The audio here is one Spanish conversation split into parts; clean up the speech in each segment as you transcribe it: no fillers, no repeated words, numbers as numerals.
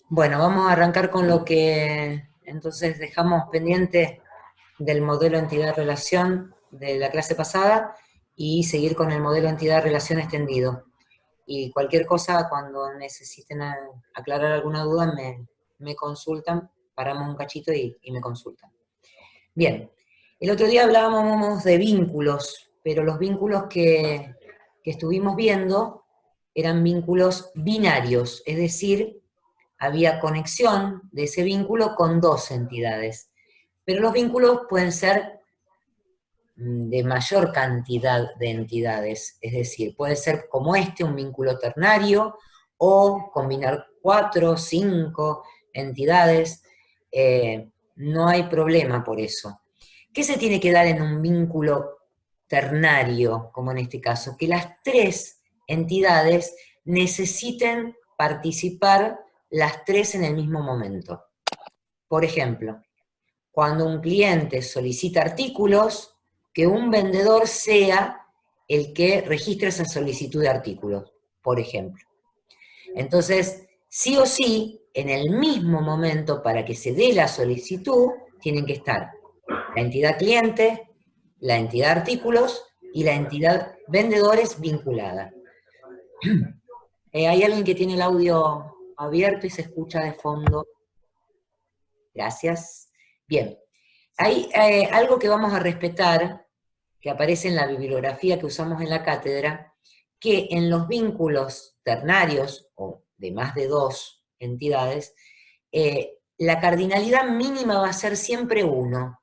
Bueno, vamos a arrancar con lo que entonces dejamos pendiente del modelo entidad-relación de la clase pasada y seguir con el modelo entidad-relación extendido. Y cualquier cosa, cuando necesiten aclarar alguna duda, me consultan, paramos un cachito y me consultan. Bien, el otro día hablábamos de vínculos, pero los vínculos que estuvimos viendo eran vínculos binarios, es decir, había conexión de ese vínculo con dos entidades. Pero los vínculos pueden ser de mayor cantidad de entidades, es decir, puede ser como este, un vínculo ternario, o combinar 4, 5 entidades, no hay problema por eso. ¿Qué se tiene que dar en un vínculo ternario, como en este caso? Que las tres entidades necesiten participar las tres en el mismo momento. Por ejemplo, cuando un cliente solicita artículos, que un vendedor sea el que registre esa solicitud de artículos, por ejemplo. Entonces, sí o sí, en el mismo momento para que se dé la solicitud, tienen que estar la entidad cliente, la entidad artículos y la entidad vendedores vinculada. Hay alguien que tiene el audio abierto y se escucha de fondo. Gracias. Bien, hay algo que vamos a respetar, que aparece en la bibliografía que usamos en la cátedra, que en los vínculos ternarios, o de más de dos entidades, la cardinalidad mínima va a ser siempre 1.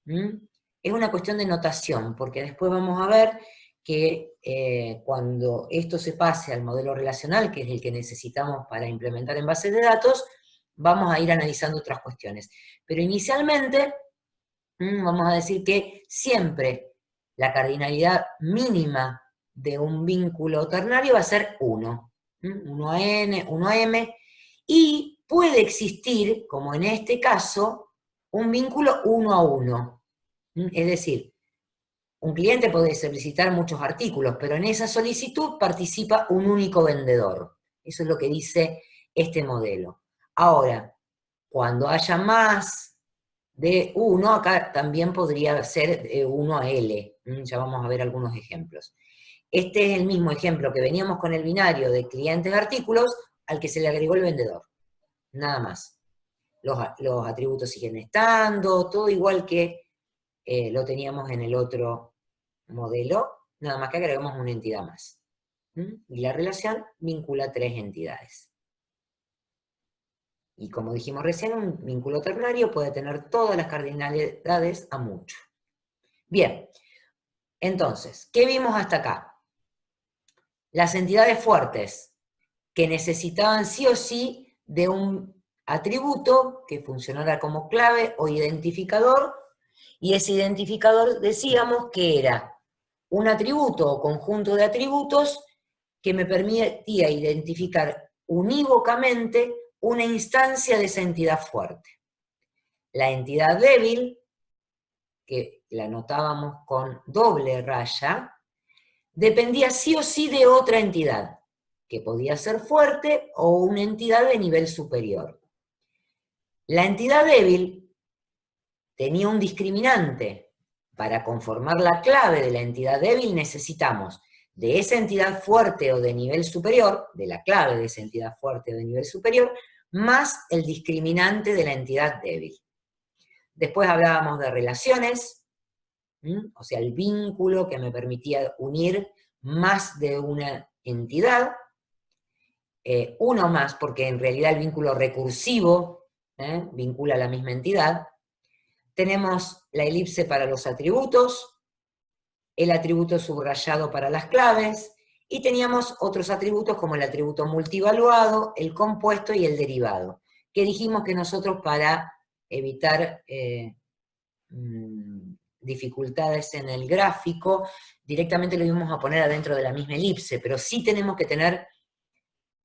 Es una cuestión de notación, porque después vamos a ver que cuando esto se pase al modelo relacional, que es el que necesitamos para implementar en bases de datos, vamos a ir analizando otras cuestiones. Pero inicialmente, vamos a decir que siempre la cardinalidad mínima de un vínculo ternario va a ser 1. 1 a n, 1 a m, y puede existir, como en este caso, un vínculo 1 a 1. Es decir, un cliente puede solicitar muchos artículos, pero en esa solicitud participa un único vendedor. Eso es lo que dice este modelo. Ahora, cuando haya más de 1, acá también podría ser de 1 a L. Ya vamos a ver algunos ejemplos. Este es el mismo ejemplo que veníamos con el binario de clientes-artículos al que se le agregó el vendedor. Nada más. Los atributos siguen estando, todo igual que lo teníamos en el otro modelo, nada más que agregamos una entidad más. Y la relación vincula 3 entidades. Y como dijimos recién, un vínculo ternario puede tener todas las cardinalidades a mucho. Bien, entonces, ¿qué vimos hasta acá? Las entidades fuertes, que necesitaban sí o sí de un atributo que funcionara como clave o identificador, y ese identificador decíamos que era un atributo o conjunto de atributos que me permitía identificar unívocamente una instancia de esa entidad fuerte. La entidad débil, que la notábamos con doble raya, dependía sí o sí de otra entidad, que podía ser fuerte o una entidad de nivel superior. La entidad débil tenía un discriminante. Para conformar la clave de la entidad débil necesitamos de esa entidad fuerte o de nivel superior, de la clave de esa entidad fuerte o de nivel superior, más el discriminante de la entidad débil. Después hablábamos de relaciones, o sea, el vínculo que me permitía unir más de una entidad, uno más, porque en realidad el vínculo recursivo vincula a la misma entidad. Tenemos la elipse para los atributos, el atributo subrayado para las claves, y teníamos otros atributos como el atributo multivaluado, el compuesto y el derivado, que dijimos que nosotros para evitar dificultades en el gráfico, directamente lo íbamos a poner adentro de la misma elipse, pero sí tenemos que tener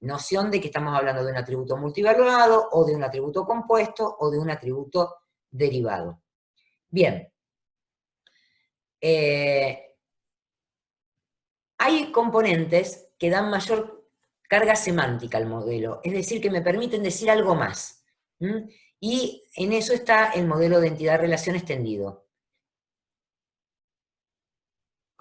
noción de que estamos hablando de un atributo multivaluado, o de un atributo compuesto, o de un atributo derivado. Bien. Hay componentes que dan mayor carga semántica al modelo, es decir, que me permiten decir algo más. Y en eso está el modelo de entidad-relación extendido.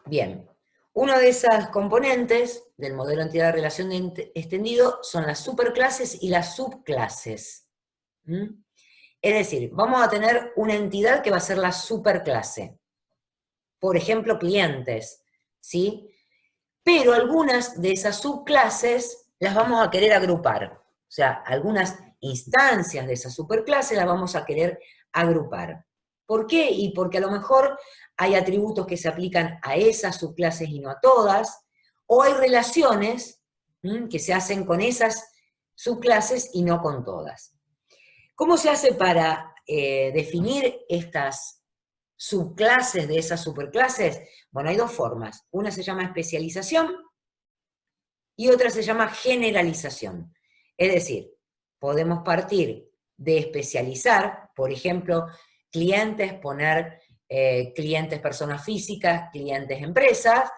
Bien, una de esas componentes del modelo de entidad-relación extendido son las superclases y las subclases. Es decir, vamos a tener una entidad que va a ser la superclase. Por ejemplo, clientes, ¿sí? Pero algunas de esas subclases las vamos a querer agrupar. O sea, algunas instancias de esa superclase las vamos a querer agrupar. ¿Por qué? Y porque a lo mejor hay atributos que se aplican a esas subclases y no a todas, o hay relaciones que se hacen con esas subclases y no con todas. ¿Cómo se hace para definir estas subclases de esas superclases? Bueno, hay dos formas. Una se llama especialización y otra se llama generalización. Es decir, podemos partir de especializar, por ejemplo, clientes, poner clientes personas físicas, clientes empresas,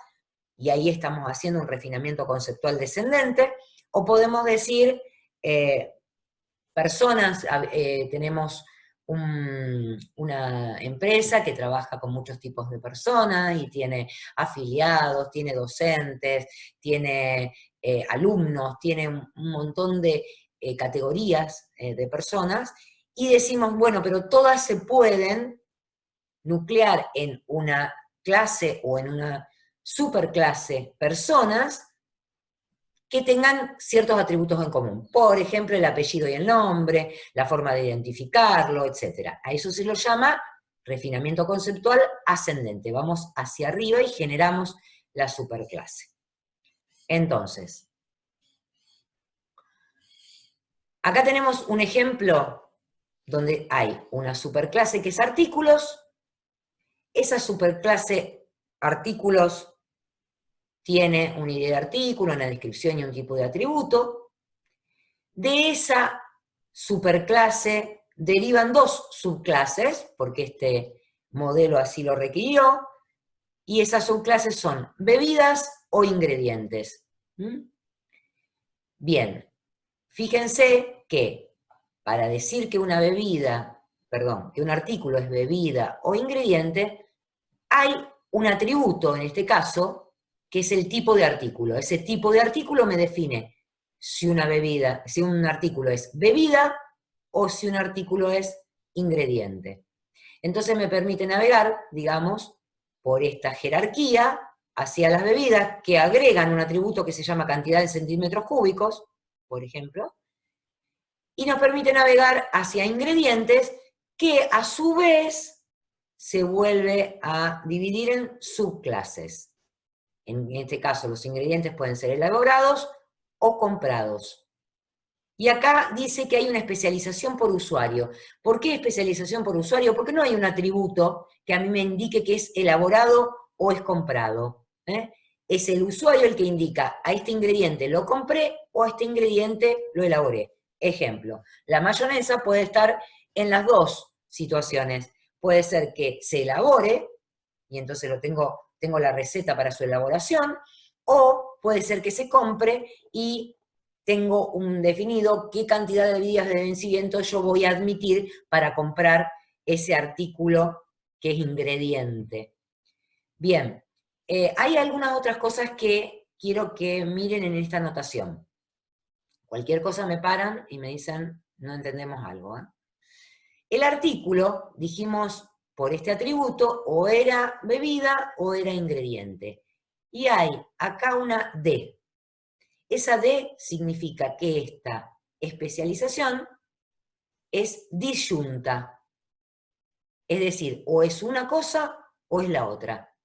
y ahí estamos haciendo un refinamiento conceptual descendente, o podemos decir personas, tenemos una empresa que trabaja con muchos tipos de personas y tiene afiliados, tiene docentes, tiene alumnos, tiene un montón de categorías de personas, y decimos, bueno, pero todas se pueden nuclear en una clase o en una superclase personas que tengan ciertos atributos en común. Por ejemplo, el apellido y el nombre, la forma de identificarlo, etc. A eso se lo llama refinamiento conceptual ascendente. Vamos hacia arriba y generamos la superclase. Entonces, acá tenemos un ejemplo donde hay una superclase que es artículos. Esa superclase artículos tiene una idea de artículo, una descripción y un tipo de atributo. De esa superclase derivan dos subclases, porque este modelo así lo requirió, y esas subclases son bebidas o ingredientes. Bien, fíjense que para decir que una bebida, perdón, que un artículo es bebida o ingrediente, hay un atributo, en este caso, que es el tipo de artículo. Ese tipo de artículo me define si una bebida, si un artículo es bebida o si un artículo es ingrediente. Entonces me permite navegar, digamos, por esta jerarquía hacia las bebidas que agregan un atributo que se llama cantidad en centímetros cúbicos, por ejemplo, y nos permite navegar hacia ingredientes que a su vez se vuelve a dividir en subclases. En este caso, los ingredientes pueden ser elaborados o comprados. Y acá dice que hay una especialización por usuario. ¿Por qué especialización por usuario? Porque no hay un atributo que a mí me indique que es elaborado o es comprado. Es el usuario el que indica, a este ingrediente lo compré o a este ingrediente lo elaboré. Ejemplo, la mayonesa puede estar en las dos situaciones. Puede ser que se elabore, y entonces tengo la receta para su elaboración, o puede ser que se compre y tengo un definido qué cantidad de días de vencimiento yo voy a admitir para comprar ese artículo que es ingrediente. Bien, hay algunas otras cosas que quiero que miren en esta anotación. Cualquier cosa me paran y me dicen, no entendemos algo. El artículo, dijimos, por este atributo, o era bebida o era ingrediente. Y hay acá una D. Esa D significa que esta especialización es disyunta. Es decir, o es una cosa o es la otra.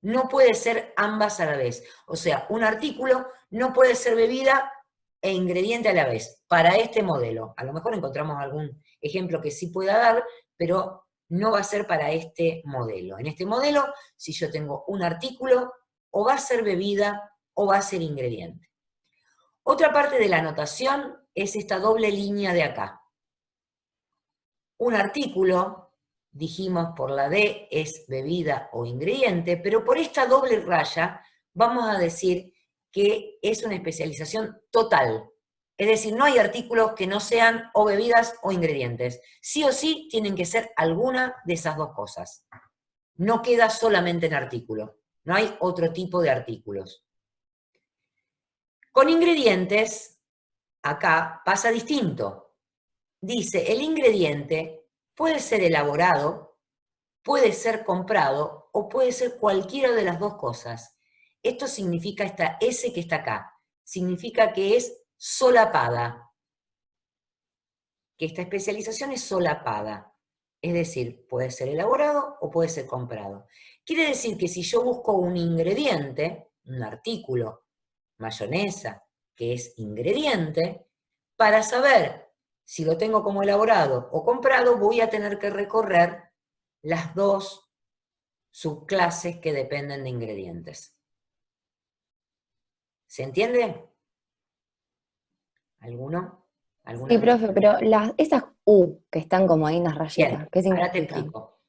No puede ser ambas a la vez. O sea, un artículo no puede ser bebida e ingrediente a la vez, para este modelo. A lo mejor encontramos algún ejemplo que sí pueda dar, pero no va a ser para este modelo. En este modelo, si yo tengo un artículo, o va a ser bebida o va a ser ingrediente. Otra parte de la notación es esta doble línea de acá. Un artículo, dijimos por la D, es bebida o ingrediente, pero por esta doble raya vamos a decir que es una especialización total. Es decir, no hay artículos que no sean o bebidas o ingredientes. Sí o sí tienen que ser alguna de esas dos cosas. No queda solamente en artículo. No hay otro tipo de artículos. Con ingredientes, acá pasa distinto. Dice, el ingrediente puede ser elaborado, puede ser comprado o puede ser cualquiera de las dos cosas. Esto significa esta S que está acá. Significa que es solapada. Que esta especialización es solapada. Es decir, puede ser elaborado o puede ser comprado. Quiere decir que si yo busco un ingrediente, un artículo, mayonesa, que es ingrediente, para saber si lo tengo como elaborado o comprado, voy a tener que recorrer las dos subclases que dependen de ingredientes. ¿Se entiende? ¿Alguno? Sí, profe, pero esas U que están como ahí en las rayitas, Bien, ¿qué ahora te significan? explico.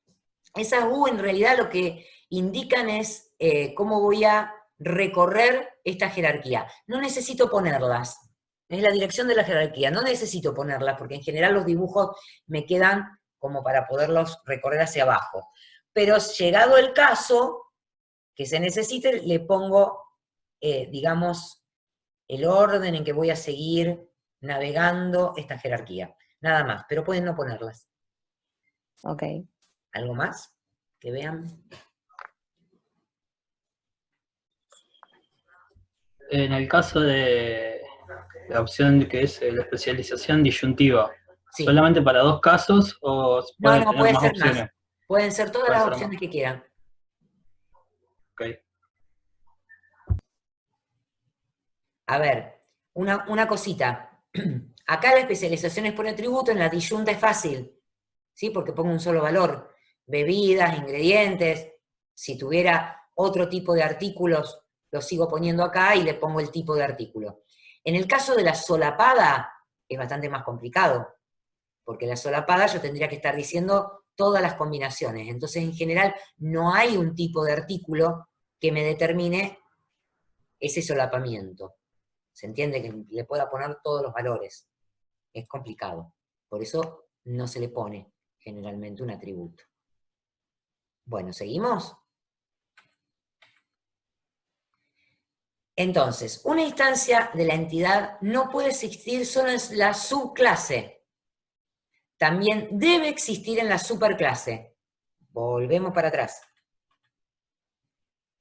Esas U en realidad lo que indican es cómo voy a recorrer esta jerarquía. No necesito ponerlas. Es la dirección de la jerarquía. No necesito ponerlas porque en general los dibujos me quedan como para poderlos recorrer hacia abajo. Pero llegado el caso que se necesite, le pongo, digamos, el orden en que voy a seguir navegando esta jerarquía. Nada más, pero pueden no ponerlas. Ok. ¿Algo más que vean? En el caso de la opción que es la especialización disyuntiva, Sí. ¿solamente para dos casos o No, pueden no, tener puede más ser opciones? más. Pueden ser todas Pueden las ser opciones más. que quieran. Ok. A ver, una cosita. Acá la especialización es por atributo, en la disyunta es fácil, ¿sí? Porque pongo un solo valor. Bebidas, ingredientes. Si tuviera otro tipo de artículos, lo sigo poniendo acá y le pongo el tipo de artículo. En el caso de la solapada, es bastante más complicado, porque la solapada yo tendría que estar diciendo todas las combinaciones. Entonces, en general, no hay un tipo de artículo que me determine ese solapamiento. ¿Se entiende? Que le pueda poner todos los valores. Es complicado. Por eso no se le pone generalmente un atributo. Bueno, ¿seguimos? Entonces, una instancia de la entidad no puede existir solo en la subclase. También debe existir en la superclase. Volvemos para atrás.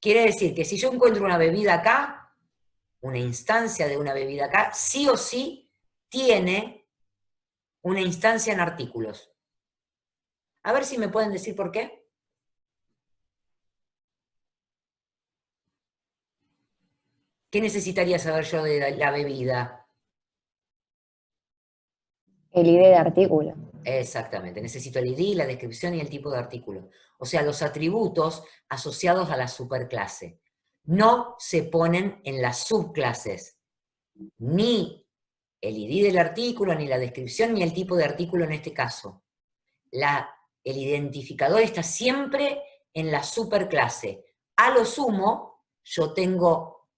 Quiere decir que si yo encuentro una bebida acá, una instancia de una bebida acá, sí o sí tiene una instancia en artículos. A ver si me pueden decir por qué. ¿Qué necesitaría saber yo de la bebida? El ID de artículo. Exactamente, necesito el ID, la descripción y el tipo de artículo. O sea, los atributos asociados a la superclase. No se ponen en las subclases. Ni el ID del artículo, ni la descripción, ni el tipo de artículo en este caso. El identificador está siempre en la superclase. A lo sumo, yo tengo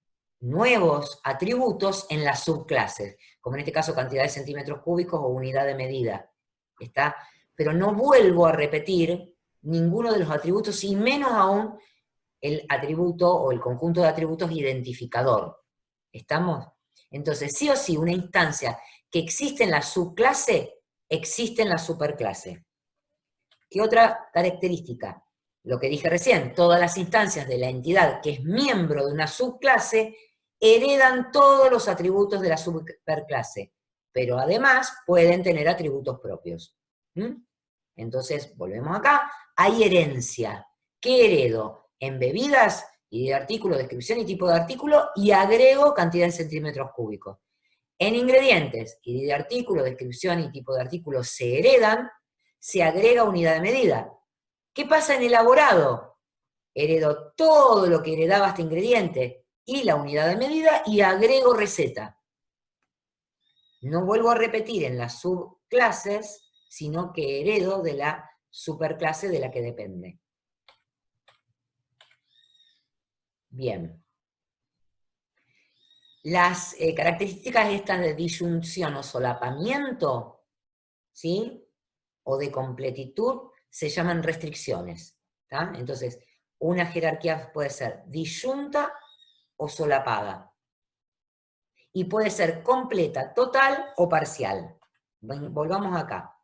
nuevos atributos en las subclases, como en este caso cantidad de centímetros cúbicos o unidad de medida. ¿Está? Pero no vuelvo a repetir ninguno de los atributos, y menos aún el atributo o el conjunto de atributos identificador. ¿Estamos? Entonces, sí o sí, una instancia que existe en la subclase, existe en la superclase. ¿Qué otra característica? Lo que dije recién, todas las instancias de la entidad que es miembro de una subclase heredan todos los atributos de la superclase, pero además pueden tener atributos propios. Entonces, volvemos acá, hay herencia. ¿Qué heredo? En bebidas, y de artículo, descripción y tipo de artículo, y agrego cantidad en centímetros cúbicos. En ingredientes, y de artículo, descripción y tipo de artículo se heredan, se agrega unidad de medida. ¿Qué pasa en elaborado? Heredo todo lo que heredaba este ingrediente y la unidad de medida y agrego receta. No vuelvo a repetir en las subclases, sino que heredo de la superclase de la que depende. Bien. Las características estas de disyunción o solapamiento, ¿sí? O de completitud, se llaman restricciones, ¿tá? Entonces, una jerarquía puede ser disyunta o solapada. Y puede ser completa, total o parcial. Volvamos acá.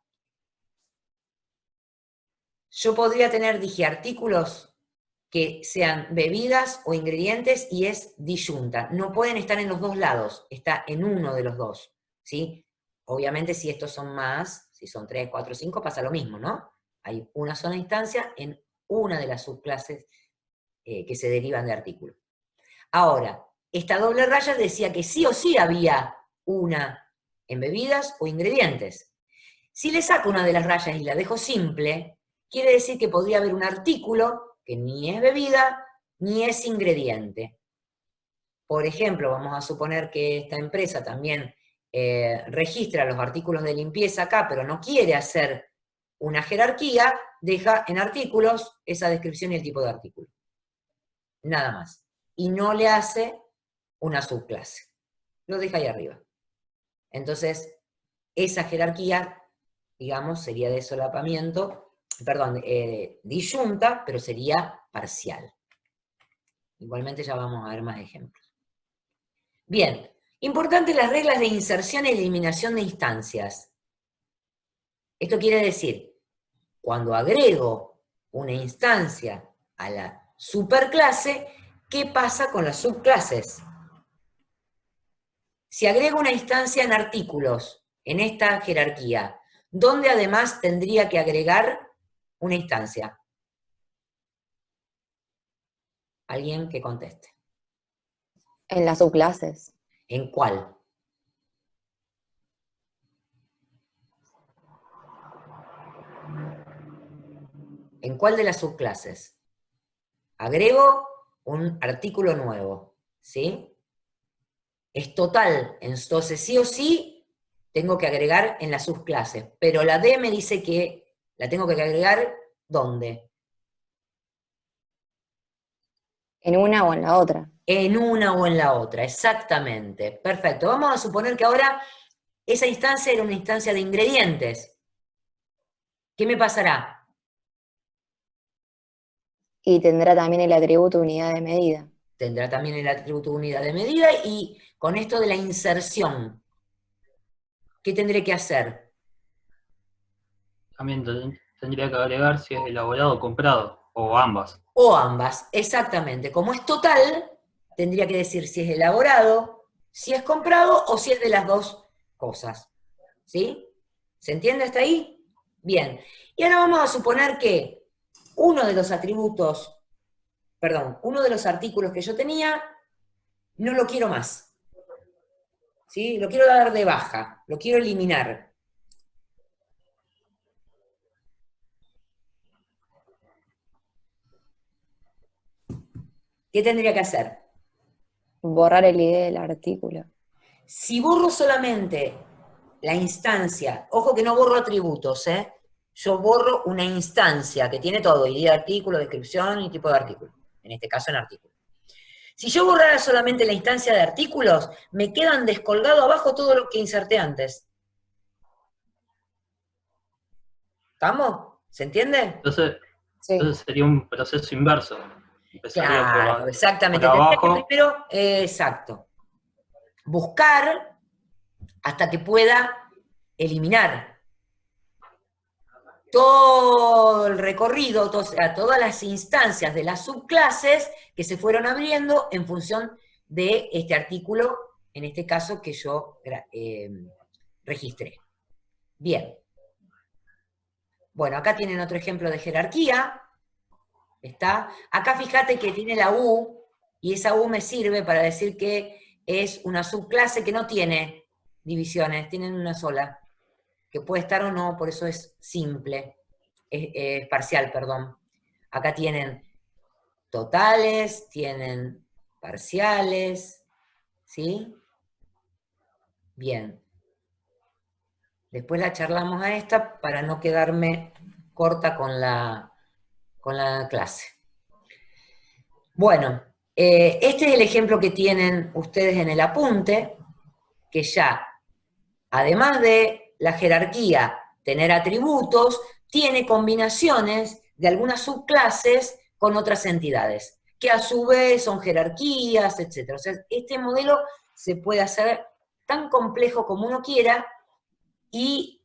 Yo podría tener, dije, artículos que sean bebidas o ingredientes y es disyunta. No pueden estar en los dos lados, está en uno de los dos, ¿sí? Obviamente si estos son más, si son 3, 4, 5, pasa lo mismo, ¿no? Hay una sola instancia en una de las subclases que se derivan de artículos. Ahora, esta doble raya decía que sí o sí había una en bebidas o ingredientes. Si le saco una de las rayas y la dejo simple, quiere decir que podría haber un artículo que ni es bebida ni es ingrediente. Por ejemplo, vamos a suponer que esta empresa también registra los artículos de limpieza acá, pero no quiere hacer una jerarquía, deja en artículos esa descripción y el tipo de artículo. Nada más. Y no le hace una subclase. Lo deja ahí arriba. Entonces, esa jerarquía, digamos, sería de solapamiento, perdón, disyunta, pero sería parcial. Igualmente ya vamos a ver más ejemplos. Bien, importante las reglas de inserción y eliminación de instancias. Esto quiere decir, cuando agrego una instancia a la superclase, ¿qué pasa con las subclases? Si agrego una instancia en artículos, en esta jerarquía, ¿dónde además tendría que agregar una instancia? Alguien que conteste. En las subclases. ¿En cuál? ¿En cuál de las subclases? Agrego un artículo nuevo, ¿sí? Es total, entonces sí o sí tengo que agregar en las subclases, pero la D me dice que la tengo que agregar ¿dónde? En una o en la otra. En una o en la otra, exactamente. Perfecto. Vamos a suponer que ahora esa instancia era una instancia de ingredientes. ¿Qué me pasará? Y tendrá también el atributo unidad de medida. Tendrá también el atributo unidad de medida y con esto de la inserción, ¿qué tendré que hacer? También tendría que agregar si es elaborado o comprado, o ambas. O ambas, exactamente. Como es total, tendría que decir si es elaborado, si es comprado o si es de las dos cosas. ¿Sí? ¿Se entiende hasta ahí? Bien. Y ahora vamos a suponer que uno de los atributos, perdón, uno de los artículos que yo tenía, no lo quiero más. ¿Sí? Lo quiero dar de baja, lo quiero eliminar. ¿Qué tendría que hacer? Borrar el ID del artículo. Si borro solamente la instancia, ojo que no borro atributos, yo borro una instancia que tiene todo, ID de artículo, descripción y tipo de artículo, en este caso en artículo. Si yo borrara solamente la instancia de artículos, me quedan descolgado abajo todo lo que inserté antes. ¿Estamos? ¿Se entiende? Entonces Sí. sería un proceso inverso. Empezaría Claro, exactamente. por Tendría que abajo. primero, exacto, buscar hasta que pueda eliminar todo el recorrido, o sea, todas las instancias de las subclases que se fueron abriendo en función de este artículo, en este caso que yo registré. Bien. Bueno, acá tienen otro ejemplo de jerarquía. ¿Está? Acá fíjate que tiene la U, y esa U me sirve para decir que es una subclase que no tiene divisiones, tienen una sola, que puede estar o no, por eso es simple, es parcial, perdón. Acá tienen totales, tienen parciales, ¿sí? Bien. Después la charlamos a esta para no quedarme corta con la clase. Bueno, Este es el ejemplo que tienen ustedes en el apunte, que ya, además de la jerarquía, tener atributos, tiene combinaciones de algunas subclases con otras entidades, que a su vez son jerarquías, etc. O sea, este modelo se puede hacer tan complejo como uno quiera y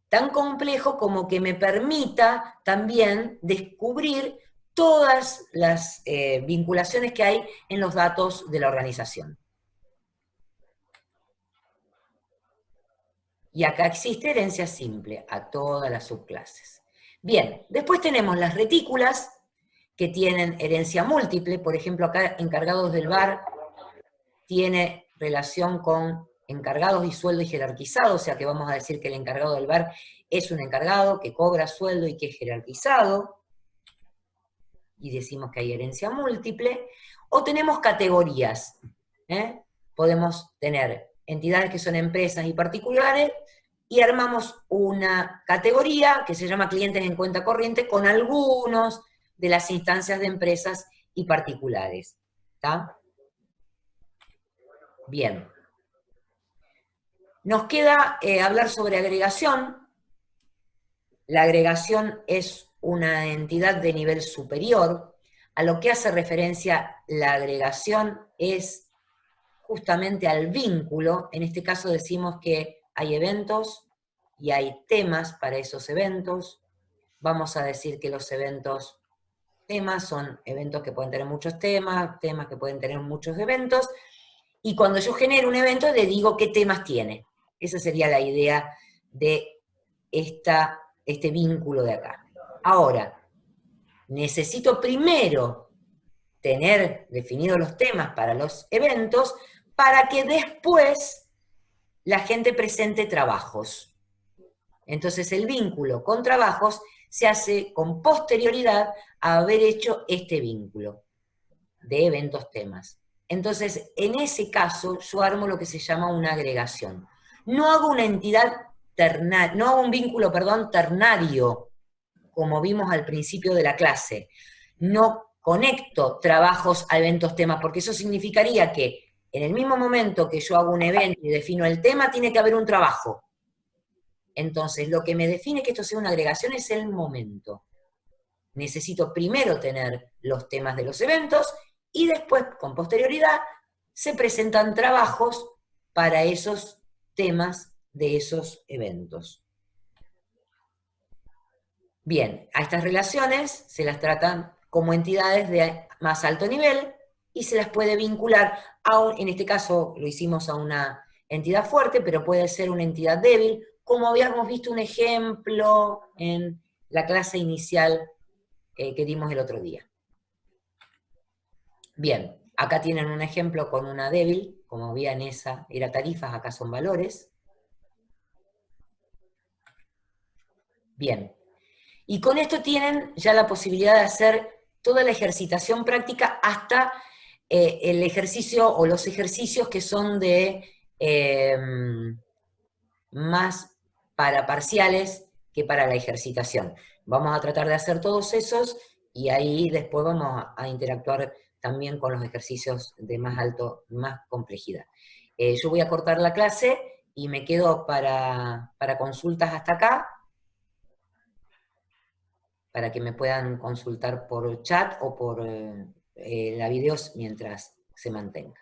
tan complejo como que me permita también descubrir todas las vinculaciones que hay en los datos de la organización. Y acá existe herencia simple a todas las subclases. Bien, después tenemos las retículas, que tienen herencia múltiple. Por ejemplo, acá encargados del VAR tiene relación con encargados y sueldo y jerarquizado, o sea que vamos a decir que el encargado del VAR es un encargado que cobra sueldo y que es jerarquizado, y decimos que hay herencia múltiple. O tenemos categorías, ¿eh? Podemos tener entidades que son empresas y particulares, y armamos una categoría que se llama clientes en cuenta corriente con algunos de las instancias de empresas y particulares. ¿Está? Bien. Nos queda hablar sobre agregación. La agregación es una entidad de nivel superior. A lo que hace referencia la agregación es justamente al vínculo. En este caso decimos que hay eventos y hay temas para esos eventos. Vamos a decir que los eventos temas son eventos que pueden tener muchos temas, temas que pueden tener muchos eventos, y cuando yo genero un evento le digo qué temas tiene. Esa sería la idea de este vínculo de acá. Ahora, necesito primero tener definidos los temas para los eventos para que después la gente presente trabajos. Entonces el vínculo con trabajos se hace con posterioridad a haber hecho este vínculo de eventos temas. Entonces, en ese caso, yo armo lo que se llama una agregación. No hago una entidad ternaria, no hago un vínculo, perdón, ternario, como vimos al principio de la clase. No conecto trabajos a eventos temas, porque eso significaría que en el mismo momento que yo hago un evento y defino el tema, tiene que haber un trabajo. Entonces, lo que me define que esto sea una agregación es el momento. Necesito primero tener los temas de los eventos y después, con posterioridad, se presentan trabajos para esos temas de esos eventos. Bien, a estas relaciones se las tratan como entidades de más alto nivel y se las puede vincular en este caso lo hicimos a una entidad fuerte, pero puede ser una entidad débil, como habíamos visto un ejemplo en la clase inicial que dimos el otro día. Bien, acá tienen un ejemplo con una débil, como veían esa era tarifas, acá son valores. Bien, y con esto tienen ya la posibilidad de hacer toda la ejercitación práctica hasta el ejercicio o los ejercicios que son de más para parciales que para la ejercitación. Vamos a tratar de hacer todos esos y ahí después vamos a interactuar también con los ejercicios de más complejidad. Yo voy a cortar la clase y me quedo para consultas hasta acá, para que me puedan consultar por chat o por la videos mientras se mantenga.